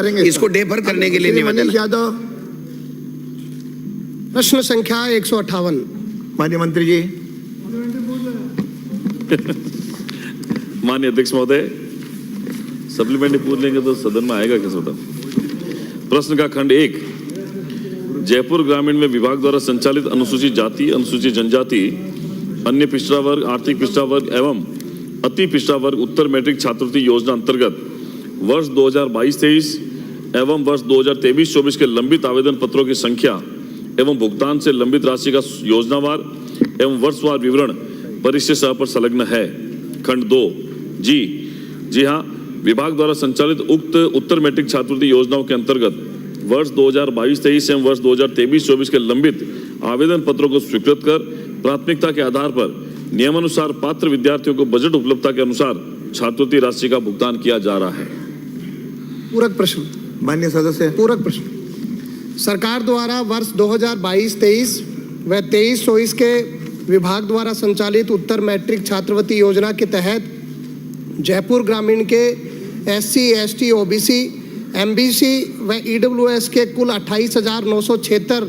करेंगे इसको डेफर करने के लिए निवेदन। यादव, प्रश्न संख्या 158। माननीय मंत्री जी। माननीय अध्यक्ष महोदय, सप्लीमेंट्री पूछ लेंगे तो सदन में आएगा किस वक्त? प्रश्न का खंड 1, जयपुर ग्रामीण में विभाग द्वारा संचालित अनुसूचित जाति, अनुसूचित जनजाति, अन्य पिछड़ा वर्ग, आर्थिक पिछड़ा वर्ग एवं अति पिछड़ा वर्ग उत्तर मैट्रिक छात्रवृत्ति योजना अंतर्गत वर्ष 2022-23 एवं वर्ष 2023-24 के लंबित आवेदन पत्रों की संख्या एवं भुगतान से लंबित राशि का योजनावार एवं वर्षवार विवरण परिशिष्ट सह पर संलग्न है। खंड 2, जी हाँ, विभाग द्वारा संचालित उक्त उत्तर मैट्रिक छात्रवृत्ति योजनाओं के अंतर्गत वर्ष 2022-23 एवं वर्ष 2023-24 के लंबित आवेदन पत्रों को स्वीकृत कर प्राथमिकता के आधार पर नियमानुसार पात्र विद्यार्थियों को बजट उपलब्धता के अनुसार छात्रवृत्ति राशि का भुगतान किया जा रहा है। पूरक प्रश्न। माननीय सदस्य। पूरक प्रश्न। सरकार द्वारा वर्ष 2022-23 व 23-24 के विभाग द्वारा संचालित उत्तर मैट्रिक छात्रवृत्ति योजना के तहत जयपुर ग्रामीण के SC, ST, OBC, MBC व EWS के कुल 28,976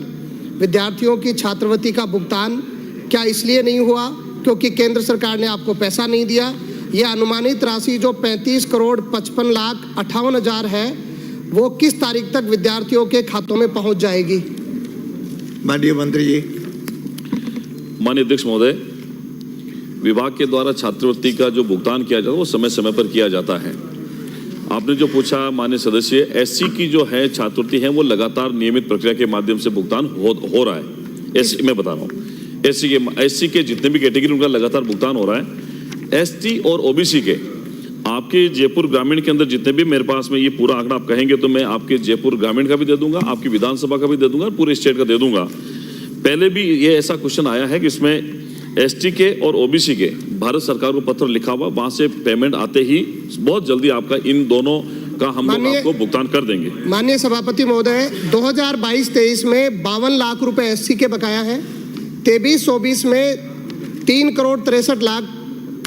विद्यार्थियों की छात्रवृत्ति का भुगतान क्या इसलिए नहीं हुआ क्योंकि केंद्र सरकार ने आपको पैसा नहीं दिया? यह अनुमानित राशि जो 35,55,58,000 है वो किस तारीख तक विद्यार्थियों के खातों में पहुंच जाएगी? माननीय मंत्री जी। माननीय अध्यक्ष महोदय, विभाग के द्वारा छात्रवृत्ति का जो भुगतान किया जाता है वो समय समय पर किया जाता है। आपने जो पूछा माननीय सदस्य, SC की जो है छात्रवृत्ति है वो लगातार नियमित प्रक्रिया के माध्यम से भुगतान हो रहा है। SC मैं बता रहा हूँ, SC के जितने भी कैटेगरी उनका लगातार भुगतान हो रहा है। ST और OBC के आपके जयपुर ग्रामीण के अंदर जितने भी मेरे पास में ये पूरा आंकड़ा आप कहेंगे तो मैं आपके जयपुर ग्रामीण का भी दे दूंगा, आपकी विधानसभा का भी दे दूंगा, पूरे स्टेट का दे दूंगा। पहले भी ये ऐसा क्वेश्चन आया है कि इसमें ST के और OBC के भारत सरकार को पत्र लिखा हुआ, वहां से पेमेंट आते ही बहुत जल्दी आपका इन दोनों का हम लोग आपको भुगतान कर देंगे। माननीय सभापति महोदय, 2022-23 में 52 लाख रुपए SC के बकाया है, 23-24 में 3,63,00,000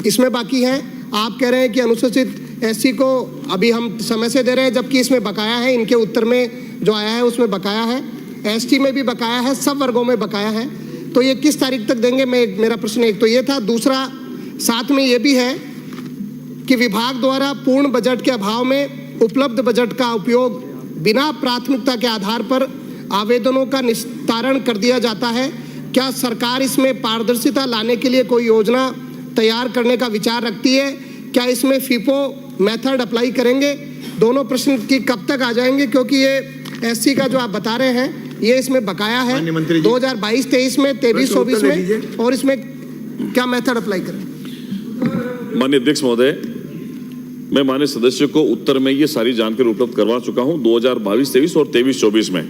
इसमें बाकी है। आप कह रहे हैं कि अनुसूचित SC को अभी हम समय से दे रहे हैं जबकि इसमें बकाया है, इनके उत्तर में जो आया है उसमें बकाया है, ST में भी बकाया है, सब वर्गों में बकाया है। तो ये किस तारीख तक देंगे? मेरा प्रश्न एक तो ये था। दूसरा, साथ में ये भी है कि विभाग द्वारा पूर्ण बजट के अभाव में उपलब्ध बजट का उपयोग बिना प्राथमिकता के आधार पर आवेदनों का निस्तारण कर दिया जाता है। क्या सरकार इसमें पारदर्शिता लाने के लिए कोई योजना तैयार करने का विचार रखती है? क्या इसमें FIFO मेथड अप्लाई करेंगे? दोनों प्रश्न की कब तक आ जाएंगे क्योंकि ये SC का जो आप बता रहे हैं ये इसमें बकाया है 2022-23 में, 23-24 में, और इसमें क्या मेथड अप्लाई करें? माननीय अध्यक्ष महोदय, मैं माननीय सदस्य को उत्तर में ये सारी जानकारी उपलब्ध करवा चुका हूं। 2022-23 और 23-24 में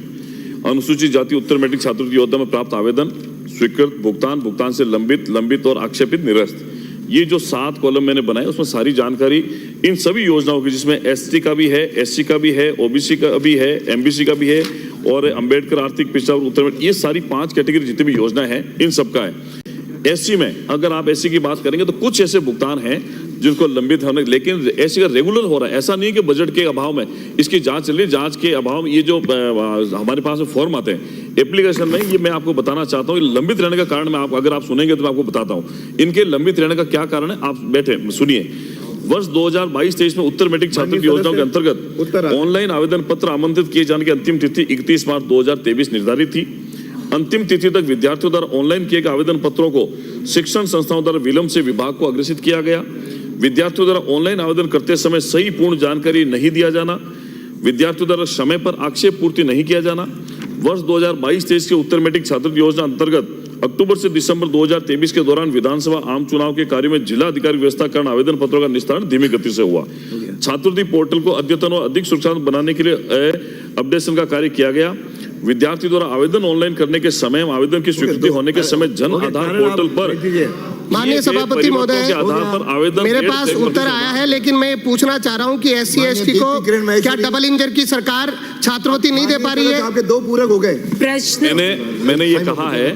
अनुसूचित जाति उत्तर मैट्रिक छात्रवृत्ति योजना में प्राप्त आवेदन, स्वीकृत, भुगतान से लंबित और आक्षेपित निरस्त, ये जो 7 कॉलम मैंने बनाए उसमें सारी जानकारी इन सभी योजनाओं की, जिसमें ST का भी है, SC का भी है, OBC का भी है, MBC का भी है और अंबेडकर आर्थिक पिछड़ा वर्ग उत्तर में, ये सारी 5 कैटेगरी जितनी भी योजना है इन सबका है। SC में अगर आप SC की बात करेंगे तो कुछ ऐसे भुगतान हैं जिनको लंबित होने, लेकिन SC का रेगुलर हो रहा है। ऐसा नहीं कि बजट के अभाव में इसकी जांच चल रही, जांच के अभाव में ये जो हमारे पास में फॉर्म आते हैं एप्लीकेशन में, ये मैं आपको बताना चाहता हूँ लंबित रहने का कारण मैं अगर आप सुनेंगे तो मैं आपको बताता हूँ इनके लंबित रहने का क्या कारण है। आप बैठे सुनिए। वर्ष 2022-23 में उत्तर मैट्रिक छात्रवृत्ति योजनाओं के अंतर्गत ऑनलाइन आवेदन पत्र आमंत्रित किए जाने की अंतिम तिथि 31 मार्च 2023 निर्धारित थी। अंतिम तिथि तक विद्यार्थियों द्वारा ऑनलाइन किए गए आवेदन पत्रों को शिक्षण संस्थाओं द्वारा विलंब से विभाग को अग्रेसित किया गया। विद्यार्थियों द्वारा ऑनलाइन आवेदन करते समय सही पूर्ण जानकारी नहीं दिया जाना, विद्यार्थियों द्वारा समय पर आक्षेप पूर्ति नहीं किया जाना। वर्ष 2022-23 के उत्तर मैट्रिक छात्रवृत्ति योजना अंतर्गत अक्टूबर से दिसंबर 2023 के दौरान विधानसभा आम चुनाव के कार्य में जिला अधिकारी व्यवस्था कारण आवेदन पत्रों का निस्तारण धीमी गति से हुआ। छात्रवृत्ति पोर्टल को अद्यतन और अधिक सुरक्षित बनाने के लिए अपडेशन का कार्य किया गया। विद्यार्थी द्वारा आवेदन ऑनलाइन करने के समय, आवेदन की स्वीकृति होने के समय जन आधार पोर्टल पर माननीय सभापति महोदय, मेरे पास उत्तर आया है, लेकिन मैं पूछना चाह रहा हूं कि SC ST को क्या डबल इंजन की सरकार छात्रवृत्ति नहीं दे पा रही है? आपके 2 पूरक हो गए। मैंने ये कहा है